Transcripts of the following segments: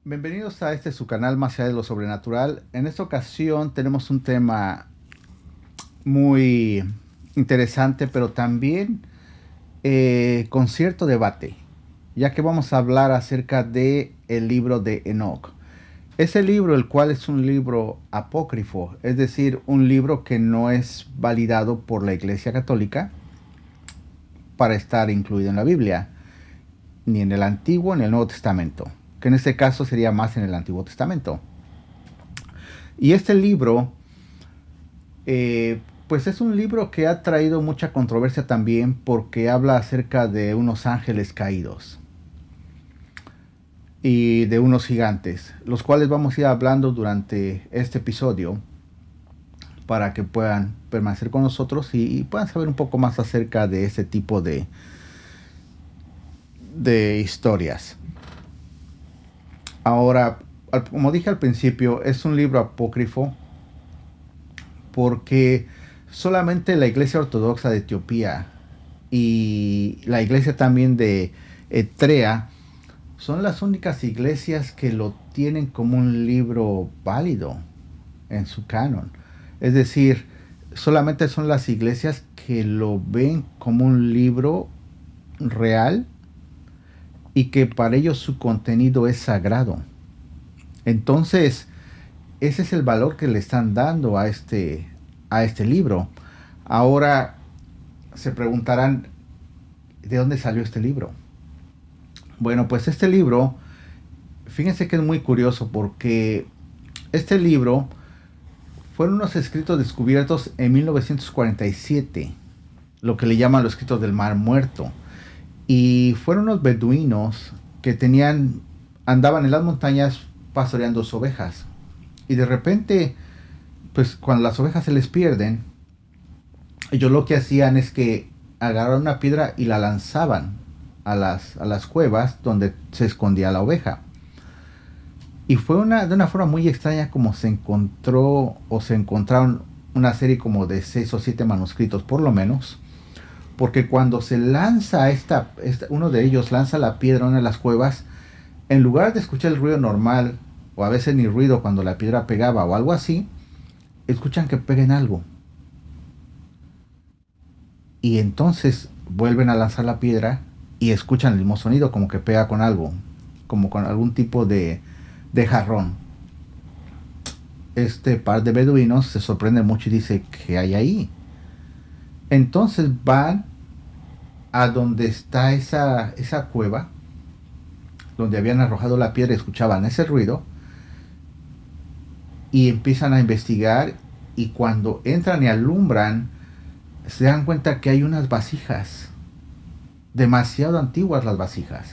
Bienvenidos a su canal Más allá de lo sobrenatural. En esta ocasión tenemos un tema muy interesante, pero también con cierto debate, ya que vamos a hablar acerca de el libro de Enoch. Ese libro, el cual es un libro apócrifo, es decir, un libro que no es validado por la Iglesia Católica para estar incluido en la Biblia, ni en el Antiguo ni en el Nuevo Testamento, que en este caso sería más en el Antiguo Testamento. Y este libro, pues es un libro que ha traído mucha controversia también porque habla acerca de unos ángeles caídos y de unos gigantes, los cuales vamos a ir hablando durante este episodio para que puedan permanecer con nosotros y puedan saber un poco más acerca de este tipo de historias. Ahora, como dije al principio, es un libro apócrifo porque solamente la Iglesia Ortodoxa de Etiopía y la Iglesia también de Eritrea son las únicas iglesias que lo tienen como un libro válido en su canon. Es decir, solamente son las iglesias que lo ven como un libro real y que para ellos su contenido es sagrado. Entonces, ese es el valor que le están dando a este libro. Ahora se preguntarán, ¿de dónde salió este libro? Bueno, pues este libro, fíjense que es muy curioso porque este libro fueron unos escritos descubiertos en 1947, lo que le llaman los escritos del Mar Muerto. Y fueron unos beduinos que andaban en las montañas pastoreando sus ovejas. Y de repente, pues cuando las ovejas se les pierden, ellos lo que hacían es que agarraron una piedra y la lanzaban a las cuevas donde se escondía la oveja. Y fue de una forma muy extraña como se encontró o se encontraron una serie como de 6 o 7 manuscritos por lo menos. Porque cuando se lanza uno de ellos lanza la piedra en una de las cuevas, en lugar de escuchar el ruido normal, o a veces ni ruido cuando la piedra pegaba o algo así, escuchan que peguen algo. Y entonces vuelven a lanzar la piedra y escuchan el mismo sonido, como que pega con algo, como con algún tipo de jarrón. Este par de beduinos se sorprende mucho y dice, ¿qué hay ahí? Entonces van a donde está esa cueva, donde habían arrojado la piedra y escuchaban ese ruido, y empiezan a investigar, y cuando entran y alumbran, se dan cuenta que hay unas vasijas, demasiado antiguas las vasijas.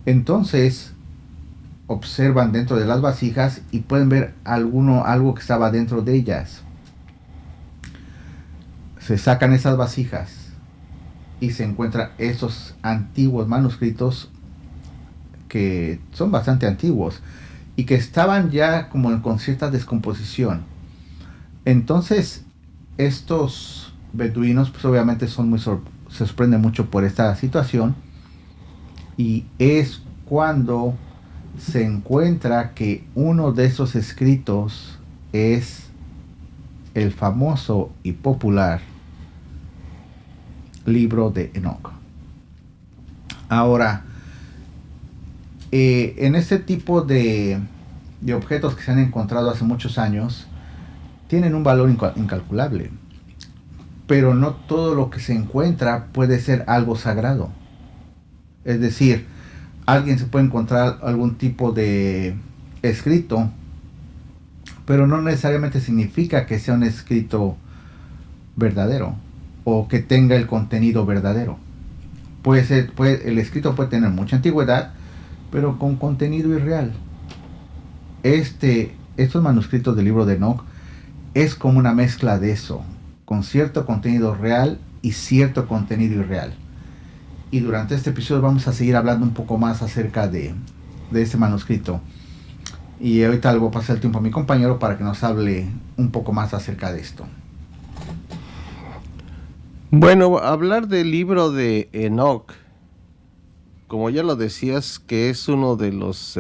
Entonces observan dentro de las vasijas y pueden ver algo que estaba dentro de ellas. Se sacan esas vasijas y se encuentran esos antiguos manuscritos que son bastante antiguos y que estaban ya como con cierta descomposición. Entonces estos beduinos pues obviamente se sorprenden mucho por esta situación, y es cuando se encuentra que uno de esos escritos es el famoso y popular libro de Enoch. Ahora, en este tipo de objetos que se han encontrado hace muchos años, tienen un valor incalculable, pero no todo lo que se encuentra puede ser algo sagrado. Es decir, alguien se puede encontrar algún tipo de escrito, pero no necesariamente significa que sea un escrito verdadero o que tenga el contenido verdadero. El escrito puede tener mucha antigüedad, pero con contenido irreal. Estos manuscritos del libro de Enoch es como una mezcla de eso, con cierto contenido real y cierto contenido irreal. Y durante este episodio vamos a seguir hablando un poco más acerca de este manuscrito. Y ahorita le voy a pasar el tiempo a mi compañero para que nos hable un poco más acerca de esto. Bueno, hablar del libro de Enoch como ya lo decías, que es uno de los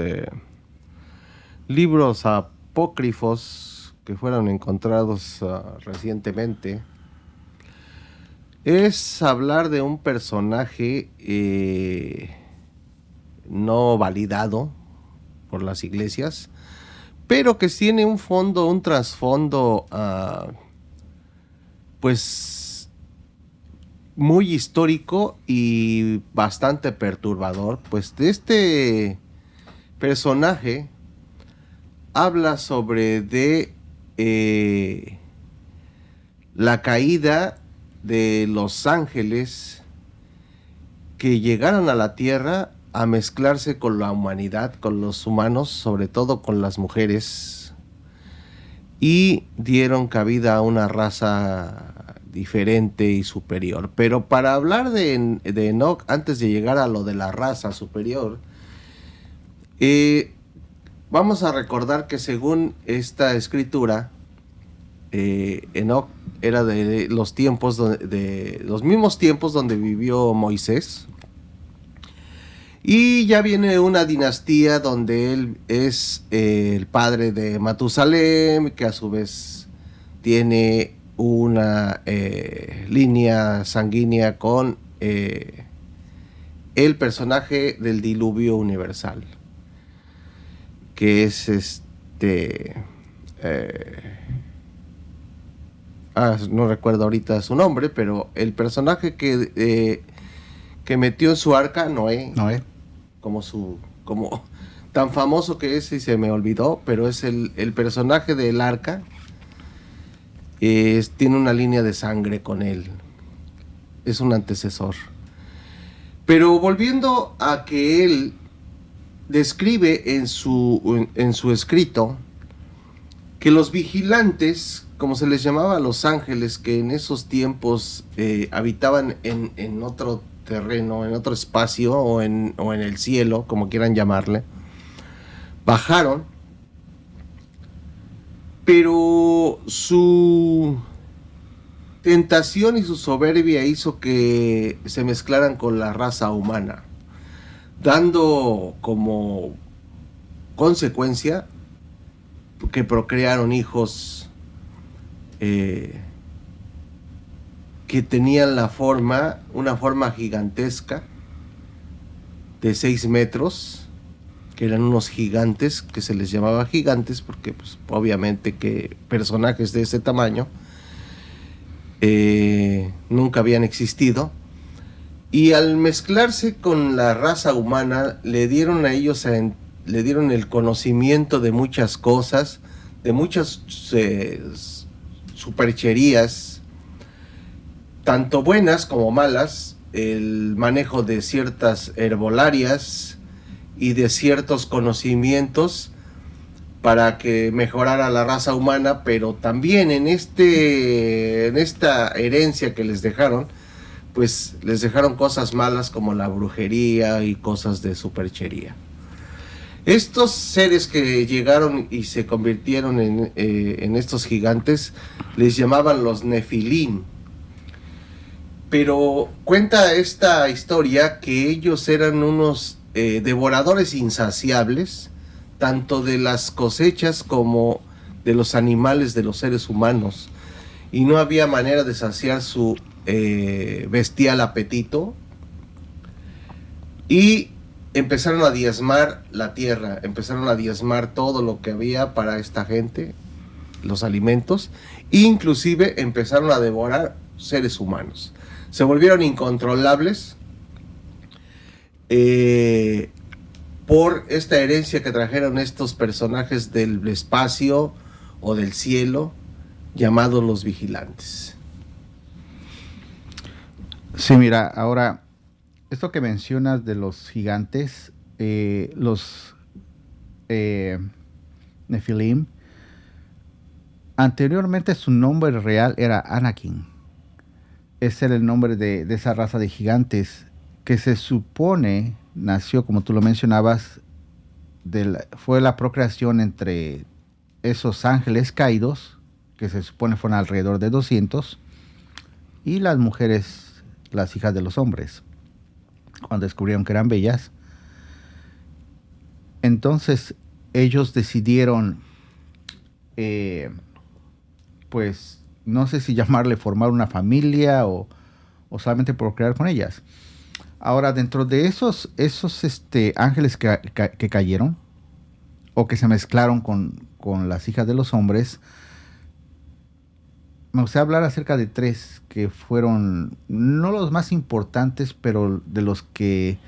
libros apócrifos que fueron encontrados recientemente, es hablar de un personaje no validado por las iglesias, pero que tiene un fondo, un trasfondo, pues muy histórico y bastante perturbador. Pues de este personaje habla sobre la caída de los ángeles que llegaron a la tierra a mezclarse con la humanidad, con los humanos, sobre todo con las mujeres, y dieron cabida a una raza diferente y superior. Pero para hablar de Enoch, antes de llegar a lo de la raza superior, vamos a recordar que según esta escritura, Enoch era de los tiempos de los mismos tiempos donde vivió Moisés, y ya viene una dinastía donde él es el padre de Matusalem, que a su vez tiene una línea sanguínea con el personaje del diluvio universal, que es no recuerdo ahorita su nombre, pero el personaje que metió en su arca, Noé, como tan famoso que es y se me olvidó, pero es el personaje del arca, tiene una línea de sangre con él, es un antecesor. Pero volviendo a que él describe en su escrito que los vigilantes, como se les llamaba a los ángeles, que en esos tiempos habitaban en otro terreno, en otro espacio o en el cielo, como quieran llamarle, bajaron, pero su tentación y su soberbia hizo que se mezclaran con la raza humana, dando como consecuencia que procrearon hijos que tenían una forma gigantesca de 6 metros, que eran unos gigantes, que se les llamaba gigantes porque pues, obviamente que personajes de ese tamaño nunca habían existido, y al mezclarse con la raza humana le dieron a ellos le dieron el conocimiento de muchas cosas, de muchas supercherías, tanto buenas como malas, el manejo de ciertas herbolarias y de ciertos conocimientos para que mejorara la raza humana, pero también en esta herencia que les dejaron, pues les dejaron cosas malas como la brujería y cosas de superchería. Estos seres que llegaron y se convirtieron en estos gigantes les llamaban los Nefilim. Pero cuenta esta historia que ellos eran unos devoradores insaciables, tanto de las cosechas como de los animales de los seres humanos. Y no había manera de saciar su bestial apetito. Y empezaron a diezmar la tierra, empezaron a diezmar todo lo que había para esta gente, los alimentos, e inclusive empezaron a devorar seres humanos. Se volvieron incontrolables por esta herencia que trajeron estos personajes del espacio o del cielo, llamados los vigilantes. Sí, mira, ahora esto que mencionas de los gigantes, los Nefilim, anteriormente su nombre real era Anakin. Ese era el nombre de esa raza de gigantes que se supone nació, como tú lo mencionabas, fue la procreación entre esos ángeles caídos, que se supone fueron alrededor de 200, y las mujeres, las hijas de los hombres. cuando descubrieron que eran bellas. Entonces ellos decidieron, pues, no sé si llamarle formar una familia o solamente procrear con ellas. Ahora, dentro de esos ángeles que cayeron o que se mezclaron con las hijas de los hombres, me gustaría hablar acerca de 3 que fueron, no los más importantes, pero de los que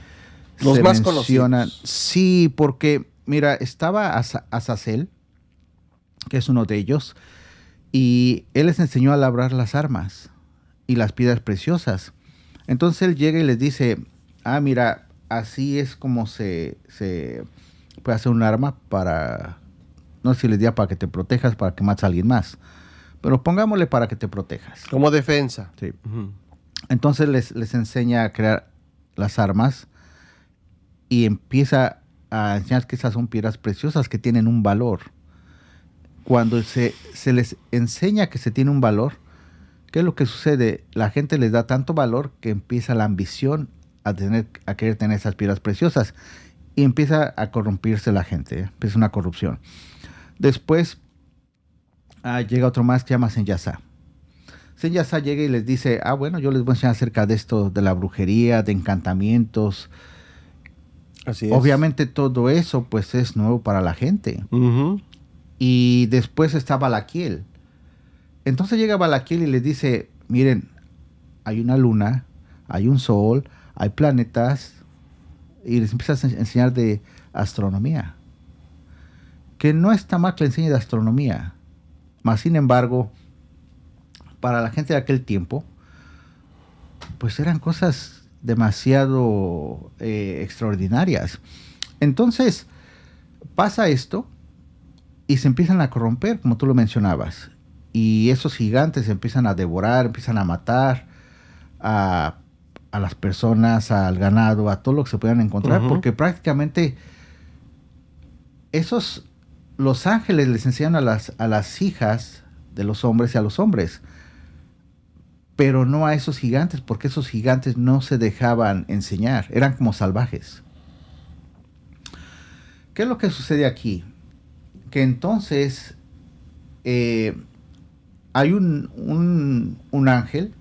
los se más mencionan. conocidos. Sí, porque, mira, estaba Azazel, que es uno de ellos, y él les enseñó a labrar las armas y las piedras preciosas. Entonces él llega y les dice, mira, así es como se puede hacer un arma para, no sé si les diga para que te protejas, para que mates a alguien más, pero pongámosle para que te protejas. Como defensa. Sí. Uh-huh. Entonces les enseña a crear las armas y empieza a enseñar que esas son piedras preciosas que tienen un valor. Cuando se les enseña que se tiene un valor, ¿qué es lo que sucede? La gente les da tanto valor que empieza la ambición a querer tener esas piedras preciosas y empieza a corrompirse la gente, empieza una corrupción. Después llega otro más que se llama Senyasa. Senyasa llega y les dice, bueno, yo les voy a enseñar acerca de esto, de la brujería, de encantamientos. Así es. Obviamente todo eso pues es nuevo para la gente. Uh-huh. Y después está Balaquiel. Entonces llega Balaquiel y les dice, miren, hay una luna, hay un sol, hay planetas, y les empieza a enseñar de astronomía. Que no está mal que le enseñe de astronomía, mas sin embargo, para la gente de aquel tiempo, pues eran cosas demasiado extraordinarias. Entonces, pasa esto y se empiezan a corromper, como tú lo mencionabas. Y esos gigantes empiezan a devorar, empiezan a matar a las personas, al ganado, a todo lo que se puedan encontrar, uh-huh. Porque prácticamente los ángeles les enseñan a las hijas de los hombres y a los hombres, pero no a esos gigantes, porque esos gigantes no se dejaban enseñar, eran como salvajes. ¿Qué es lo que sucede aquí? Que entonces hay un ángel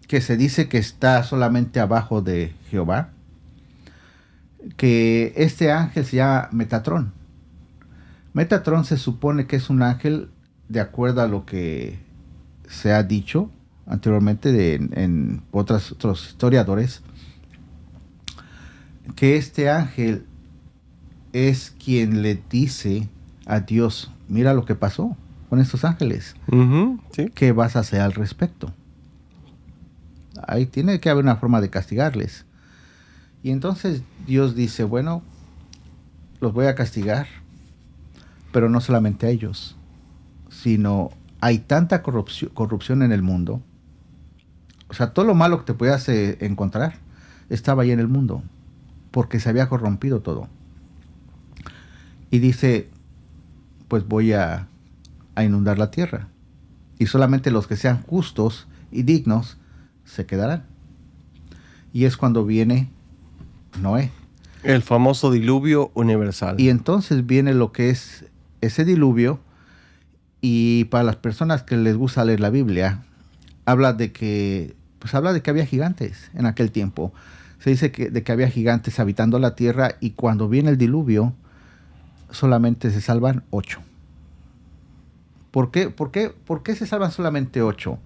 que se dice que está solamente abajo de Jehová, que este ángel se llama Metatrón. Metatrón se supone que es un ángel, de acuerdo a lo que se ha dicho anteriormente en otros historiadores, que este ángel es quien le dice a Dios, mira lo que pasó con estos ángeles, uh-huh, sí. ¿Qué vas a hacer al respecto? Ahí tiene que haber una forma de castigarles. Y entonces Dios dice, bueno, los voy a castigar, pero no solamente a ellos, sino hay tanta corrupción en el mundo. O sea, todo lo malo que te puedas encontrar estaba ahí en el mundo, porque se había corrompido todo. Y dice, pues voy a inundar la tierra. Y solamente los que sean justos y dignos se quedarán. Y es cuando viene Noé. El famoso diluvio universal. Y entonces viene lo que es ese diluvio. Y para las personas que les gusta leer la Biblia, habla de que había gigantes en aquel tiempo. Se dice de que había gigantes habitando la tierra, y cuando viene el diluvio, solamente se salvan 8. ¿Por qué se salvan solamente 8?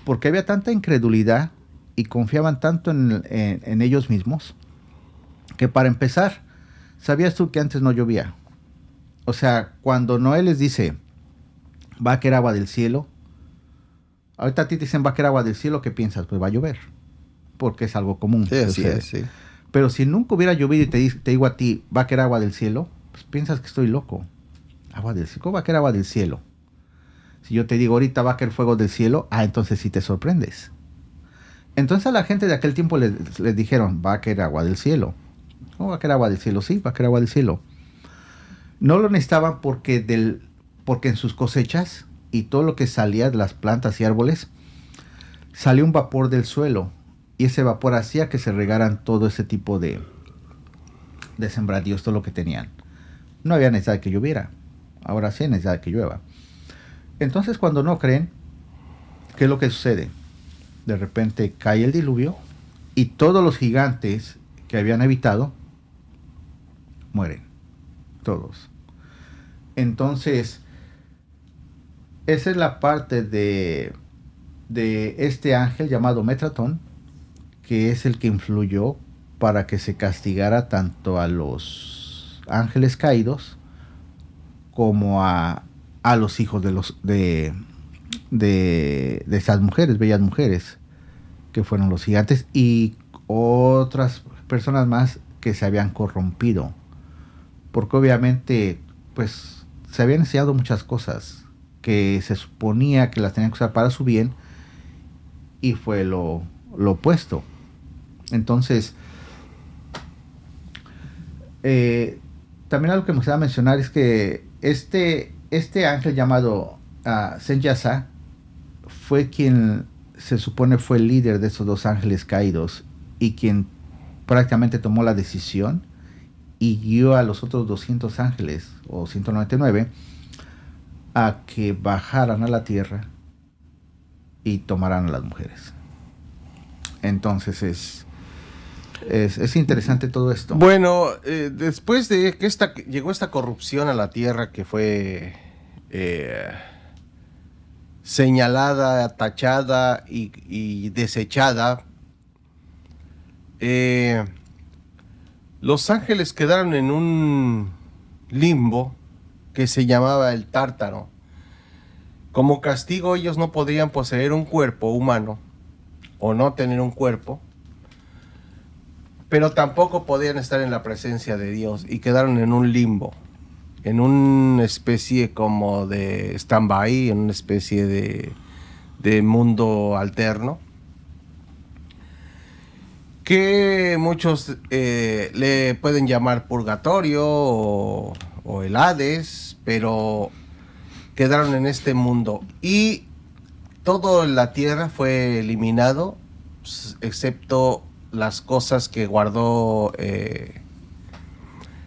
Porque había tanta incredulidad y confiaban tanto en ellos mismos, que para empezar, ¿sabías tú que antes no llovía? O sea, cuando Noé les dice, va a caer agua del cielo, ahorita a ti te dicen va a caer agua del cielo, ¿qué piensas? Pues va a llover, porque es algo común. Sí, así es, sí. Pero si nunca hubiera llovido y te digo a ti, va a caer agua del cielo, pues piensas que estoy loco. Agua del cielo, ¿cómo va a caer agua del cielo? Si yo te digo ahorita va a caer fuego del cielo, entonces sí te sorprendes. Entonces a la gente de aquel tiempo les dijeron, va a caer agua del cielo. ¿Cómo va a caer agua del cielo? Sí, va a caer agua del cielo. No lo necesitaban porque en sus cosechas y todo lo que salía de las plantas y árboles, salía un vapor del suelo y ese vapor hacía que se regaran todo ese tipo de sembradíos, todo lo que tenían. No había necesidad de que lloviera, ahora sí hay necesidad de que llueva. Entonces, cuando no creen, ¿qué es lo que sucede? De repente cae el diluvio y todos los gigantes que habían habitado mueren, todos. Entonces, esa es la parte de este ángel llamado Metratón, que es el que influyó para que se castigara tanto a los ángeles caídos como a los hijos de esas mujeres, bellas mujeres, que fueron los gigantes, y otras personas más que se habían corrompido, porque obviamente pues se habían enseñado muchas cosas que se suponía que las tenían que usar para su bien, y fue lo opuesto. Entonces, también algo que me gustaría mencionar es que este ángel llamado Senyasa fue quien se supone fue el líder de esos dos ángeles caídos, y quien prácticamente tomó la decisión y guió a los otros 200 ángeles o 199 a que bajaran a la tierra y tomaran a las mujeres. Entonces es interesante todo esto. Bueno, después de que llegó esta corrupción a la tierra, que fue señalada, tachada y desechada, los ángeles quedaron en un limbo que se llamaba el Tártaro. Como castigo, ellos no podían poseer un cuerpo humano o no tener un cuerpo, pero tampoco podían estar en la presencia de Dios, y quedaron en un limbo, en una especie como de stand-by, en una especie de mundo alterno, que muchos le pueden llamar purgatorio o el Hades, pero quedaron en este mundo, y todo en la tierra fue eliminado, excepto las cosas que guardó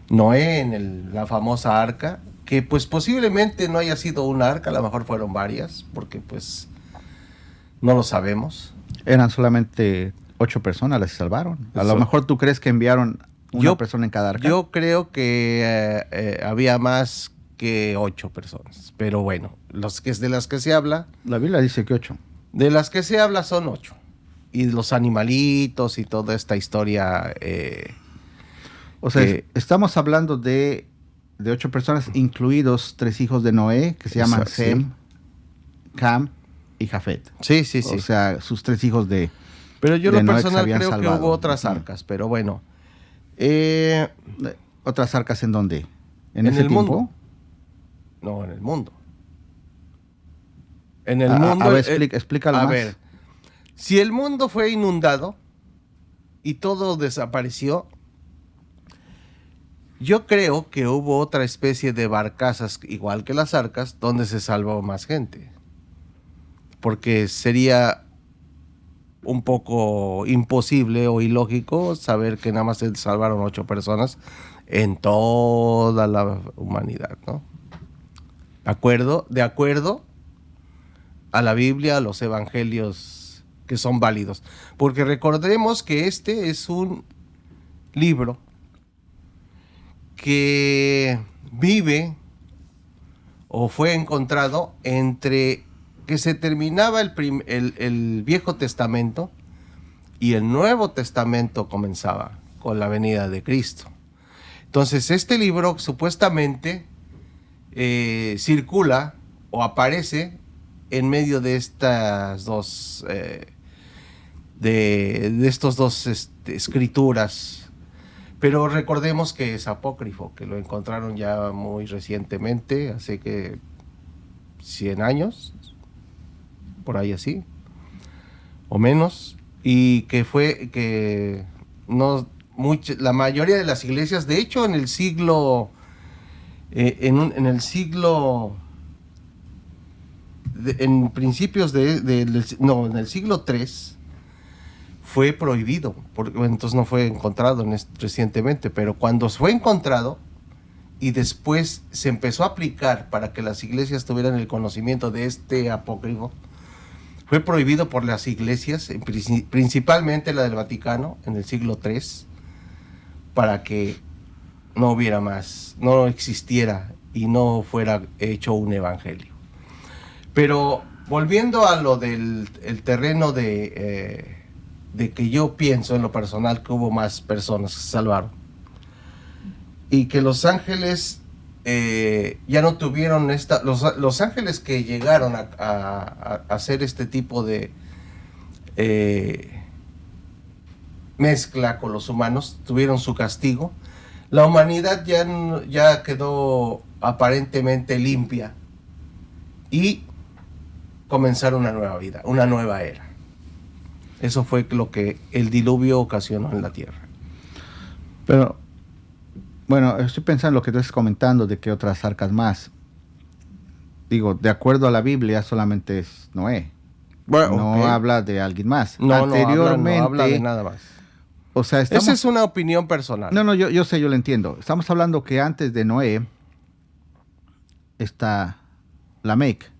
Noé en la famosa arca, que pues posiblemente no haya sido una arca, a lo mejor fueron varias, porque pues no lo sabemos. Eran solamente 8 personas las que salvaron. A lo mejor tú crees que enviaron una persona en cada arca. Yo creo que había más que 8 personas, pero bueno, de las que se habla, la Biblia dice que 8. De las que se habla son 8. Y los animalitos y toda esta historia. O sea, estamos hablando de 8 personas, incluidos 3 hijos de Noé, que se llaman Sem, Cam y Jafet. Sí. O sea, sus 3 hijos de Pero yo de lo Noé personal que creo salvado. Que hubo otras arcas, pero bueno. ¿Otras arcas en dónde? ¿En ese el tiempo? mundo? No, en el mundo. En el mundo. A ver, explícalo más. A ver, si el mundo fue inundado y todo desapareció, yo creo que hubo otra especie de barcazas, igual que las arcas, donde se salvó más gente. Porque sería un poco imposible o ilógico saber que nada más se salvaron 8 personas en toda la humanidad, ¿no? De acuerdo a la Biblia, a los evangelios que son válidos. Porque recordemos que este es un libro que vive o fue encontrado entre que se terminaba el Viejo Testamento y el Nuevo Testamento comenzaba con la venida de Cristo. Entonces este libro supuestamente circula o aparece en medio de estas dos de estos dos escrituras, pero recordemos que es apócrifo, que lo encontraron ya muy recientemente, hace que 100 años, por ahí así, o menos, y que no la mayoría de las iglesias, de hecho en el siglo en principios en el siglo III fue prohibido, porque entonces no fue encontrado recientemente, pero cuando fue encontrado y después se empezó a aplicar para que las iglesias tuvieran el conocimiento de este apócrifo, fue prohibido por las iglesias, principalmente la del Vaticano, en el siglo III, para que no hubiera más, no existiera y no fuera hecho un evangelio. Pero volviendo a lo del terreno de que yo pienso en lo personal que hubo más personas que se salvaron y que los ángeles ya no tuvieron los ángeles que llegaron a hacer este tipo de mezcla con los humanos tuvieron su castigo. La humanidad ya quedó aparentemente limpia y comenzaron una nueva vida, una nueva era. Eso fue lo que el diluvio ocasionó en la tierra. Pero, bueno, estoy pensando en lo que tú estás comentando de que otras arcas más. Digo, de acuerdo a la Biblia, solamente es Noé. Bueno, no habla de alguien más. No, anteriormente, no habla de nada más. O sea, esa es una opinión personal. No, yo sé, yo lo entiendo. Estamos hablando que antes de Noé está Lamec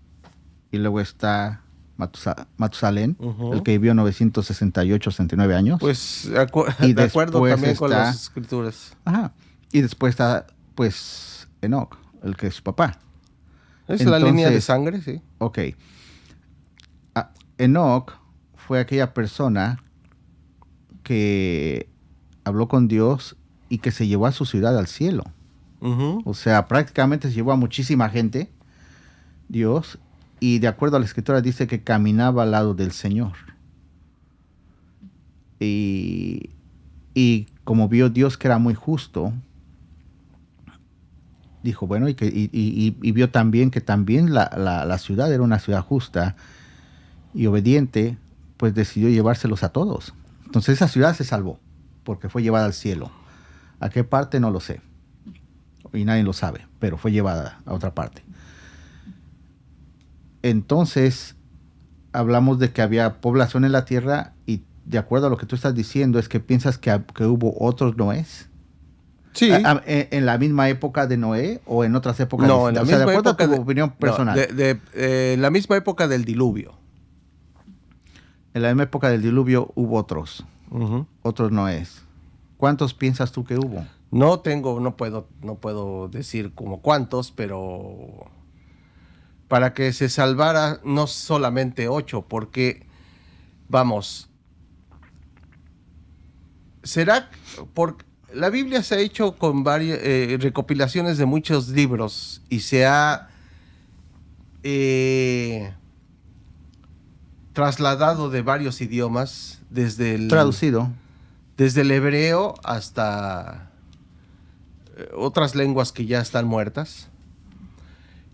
y luego está Matusalén, el que vivió 968-69 años. Pues de acuerdo también con las escrituras. Ajá. Y después está, pues, Enoc, el que es su papá. Es la línea de sangre, sí. Ok. Enoc fue aquella persona que habló con Dios y que se llevó a su ciudad al cielo. O sea, prácticamente se llevó a muchísima gente, Dios, y de acuerdo a la escritura dice que caminaba al lado del Señor. Y como vio Dios que era muy justo, dijo, bueno, y vio también que también la ciudad era una ciudad justa y obediente, pues decidió llevárselos a todos. Entonces esa ciudad se salvó, porque fue llevada al cielo. ¿A qué parte? No lo sé. Y nadie lo sabe, pero fue llevada a otra parte. Entonces, hablamos de que había población en la tierra y de acuerdo a lo que tú estás diciendo, es que piensas que hubo otros Noés. Sí. ¿En la misma época de Noé o en otras épocas? No, en la misma de acuerdo época a tu opinión personal. La misma época del diluvio. En la misma época del diluvio hubo otros. Otros Noés. ¿Cuántos piensas tú que hubo? No puedo decir como cuántos, pero para que se salvara no solamente 8, porque, vamos, la Biblia se ha hecho con varias recopilaciones de muchos libros y se ha trasladado de varios idiomas, traducido. Desde el hebreo hasta otras lenguas que ya están muertas.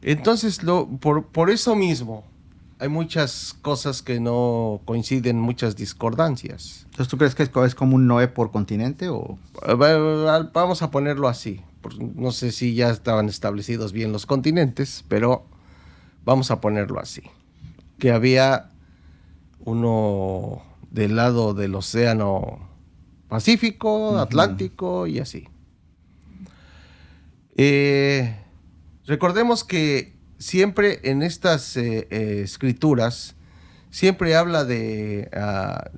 Entonces, por eso mismo, hay muchas cosas que no coinciden, muchas discordancias. Entonces, ¿tú crees que es como un Noé por continente? O vamos a ponerlo así. No sé si ya estaban establecidos bien los continentes, pero vamos a ponerlo así. Que había uno del lado del océano Pacífico, Atlántico y así. Recordemos que siempre en estas escrituras siempre habla de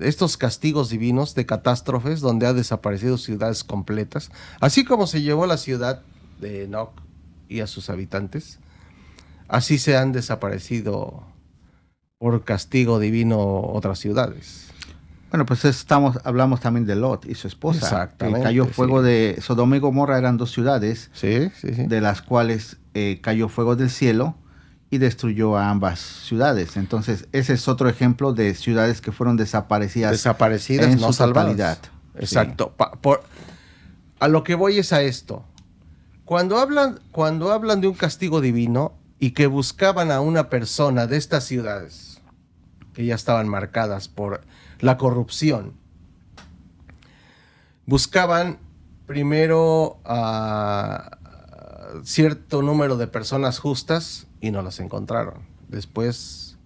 estos castigos divinos, de catástrofes donde ha desaparecido ciudades completas, así como se llevó la ciudad de Enoc y a sus habitantes, así se han desaparecido por castigo divino otras ciudades. Bueno, pues hablamos también de Lot y su esposa. Exactamente. Que cayó fuego de Sodoma y Gomorra, eran 2 ciudades, sí. de las cuales cayó fuego del cielo y destruyó a ambas ciudades. Entonces, ese es otro ejemplo de ciudades que fueron desaparecidas en no su totalidad. Exacto. Sí. A lo que voy es a esto. Cuando hablan de un castigo divino y que buscaban a una persona de estas ciudades que ya estaban marcadas por la corrupción, buscaban primero a cierto número de personas justas y no las encontraron. Después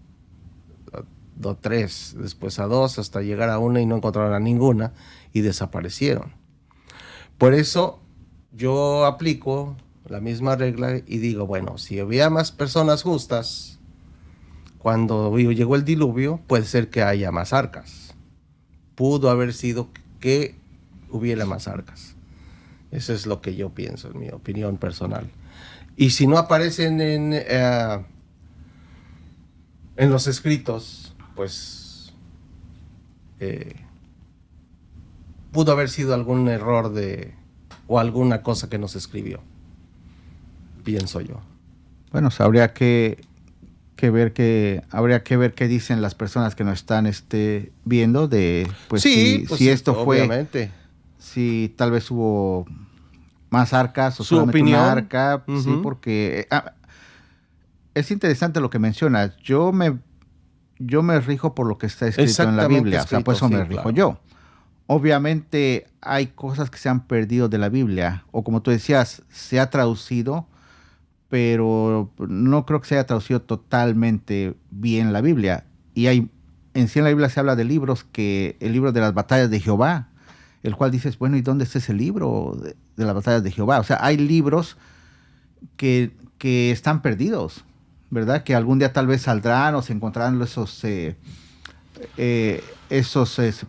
3, después a 2, hasta llegar a 1 y no encontraron a ninguna y desaparecieron. Por eso yo aplico la misma regla y digo, bueno, si había más personas justas cuando llegó el diluvio, puede ser que haya más arcas. Pudo haber sido que hubiera más arcas. Eso es lo que yo pienso, en mi opinión personal. Y si no aparecen en los escritos, pues pudo haber sido algún error o alguna cosa que no se escribió, pienso yo. Bueno, habría que ver qué dicen las personas que nos están viendo de pues sí, si esto obviamente fue, si tal vez hubo más arcas o su solamente opinión. una arca, sí, porque es interesante lo que mencionas. Yo me rijo por lo que está escrito en la Biblia, o sea, por eso me rijo yo. Obviamente hay cosas que se han perdido de la Biblia, o como tú decías, se ha traducido, pero no creo que se haya traducido totalmente bien la Biblia. Y en sí en la Biblia se habla de libros, que el libro de las batallas de Jehová, el cual dices, bueno, ¿y dónde está ese libro de las batallas de Jehová? O sea, hay libros que están perdidos, ¿verdad? Que algún día tal vez saldrán o se encontrarán esos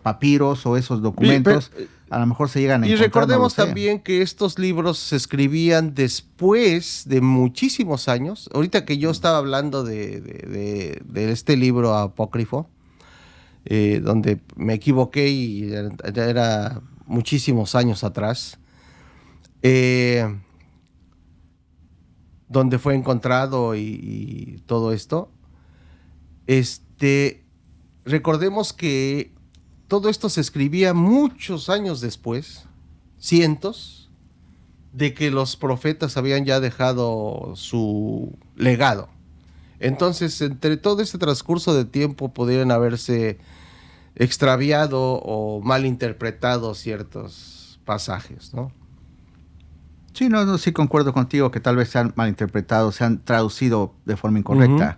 papiros o esos documentos. A lo mejor se llegan a encontrar. Y recordemos también que estos libros se escribían después de muchísimos años. Ahorita que yo estaba hablando de este libro apócrifo, donde me equivoqué y ya era muchísimos años atrás, donde fue encontrado y todo esto, recordemos que todo esto se escribía muchos años después, cientos, de que los profetas habían ya dejado su legado. Entonces, entre todo este transcurso de tiempo pudieran haberse extraviado o malinterpretado ciertos pasajes, ¿no? Sí, sí concuerdo contigo que tal vez se han malinterpretado, se han traducido de forma incorrecta.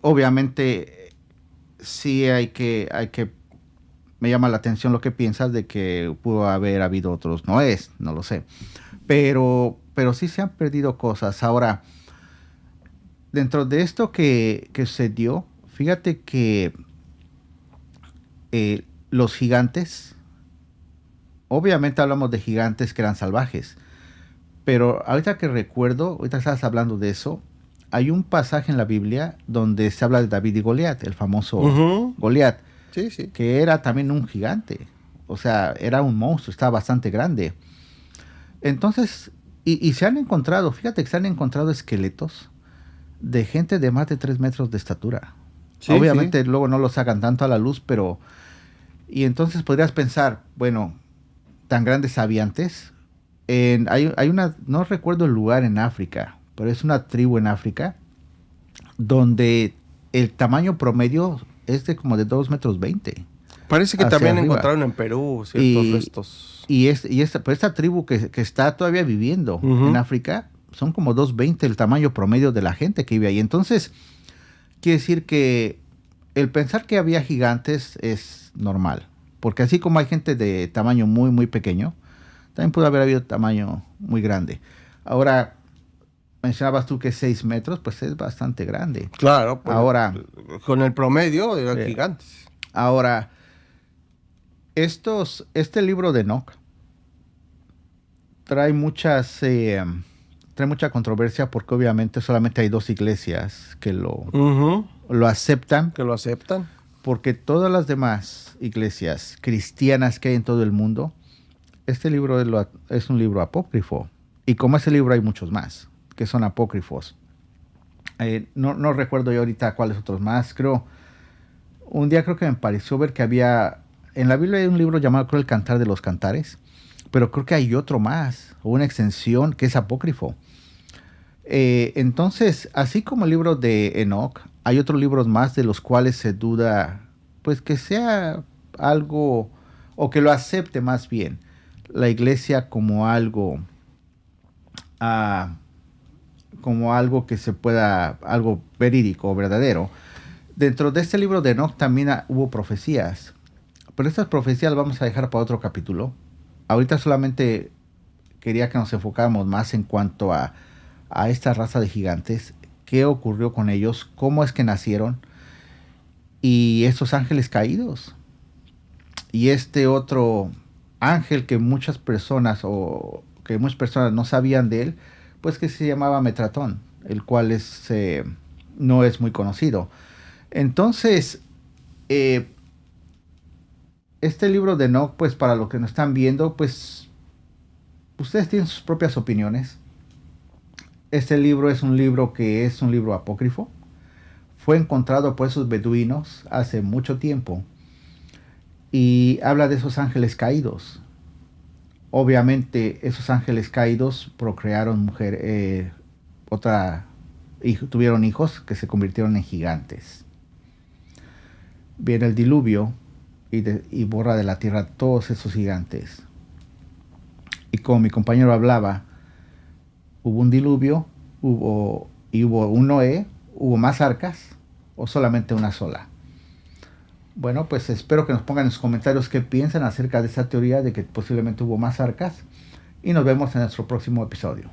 Obviamente, sí hay que me llama la atención lo que piensas de que pudo haber habido otros Noés, no lo sé. Pero sí se han perdido cosas. Ahora, dentro de esto que se dio, fíjate que los gigantes, obviamente hablamos de gigantes que eran salvajes, pero ahorita que recuerdo, ahorita estabas hablando de eso, hay un pasaje en la Biblia donde se habla de David y Goliat, el famoso Goliat. Sí, sí. Que era también un gigante, o sea, era un monstruo, estaba bastante grande. Entonces, y se han encontrado, fíjate que se han encontrado esqueletos de gente de más de 3 metros de estatura. Sí, obviamente luego no los sacan tanto a la luz, pero... Y entonces podrías pensar, bueno, tan grandes había antes. Hay una, no recuerdo el lugar en África, pero es una tribu en África donde el tamaño promedio es de como de 2,20 metros. Parece que también arriba encontraron en Perú ciertos restos. Y esta tribu que está todavía viviendo en África, son como 2,20 el tamaño promedio de la gente que vive ahí. Entonces, quiere decir que el pensar que había gigantes es normal. Porque así como hay gente de tamaño muy, muy pequeño, también puede haber habido tamaño muy grande. Ahora, mencionabas tú que 6 metros, pues es bastante grande. Claro, pues, ahora, con el promedio eran gigantes. Ahora, este libro de Enoch trae mucha controversia porque obviamente solamente hay 2 iglesias que lo aceptan. Que lo aceptan. Porque todas las demás iglesias cristianas que hay en todo el mundo, este libro es un libro apócrifo. Y como ese libro hay muchos más que son apócrifos. No recuerdo yo ahorita cuáles otros más. Un día creo que me pareció ver que había... En la Biblia hay un libro llamado, creo, El Cantar de los Cantares. Pero creo que hay otro más, o una extensión que es apócrifo. Entonces, así como el libro de Enoch, hay otros libros más de los cuales se duda, pues que sea algo, o que lo acepte más bien, la iglesia como algo que se pueda, algo verídico, verdadero. Dentro de este libro de Enoch también hubo profecías, pero estas profecías las vamos a dejar para otro capítulo. Ahorita solamente quería que nos enfocáramos más en cuanto a esta raza de gigantes, qué ocurrió con ellos, cómo es que nacieron, y estos ángeles caídos. Y este otro ángel que muchas personas no sabían de él, pues que se llamaba Metratón, el cual no es muy conocido. Entonces, este libro de Enoch, pues para los que nos están viendo, pues ustedes tienen sus propias opiniones. Este libro es un libro apócrifo. Fue encontrado por esos beduinos hace mucho tiempo y habla de esos ángeles caídos. Obviamente esos ángeles caídos procrearon tuvieron hijos que se convirtieron en gigantes. Viene el diluvio y borra de la tierra todos esos gigantes. Y como mi compañero hablaba, hubo un diluvio, hubo un Noé, hubo más arcas o solamente una sola. Bueno, pues espero que nos pongan en sus comentarios qué piensan acerca de esa teoría de que posiblemente hubo más arcas, y nos vemos en nuestro próximo episodio.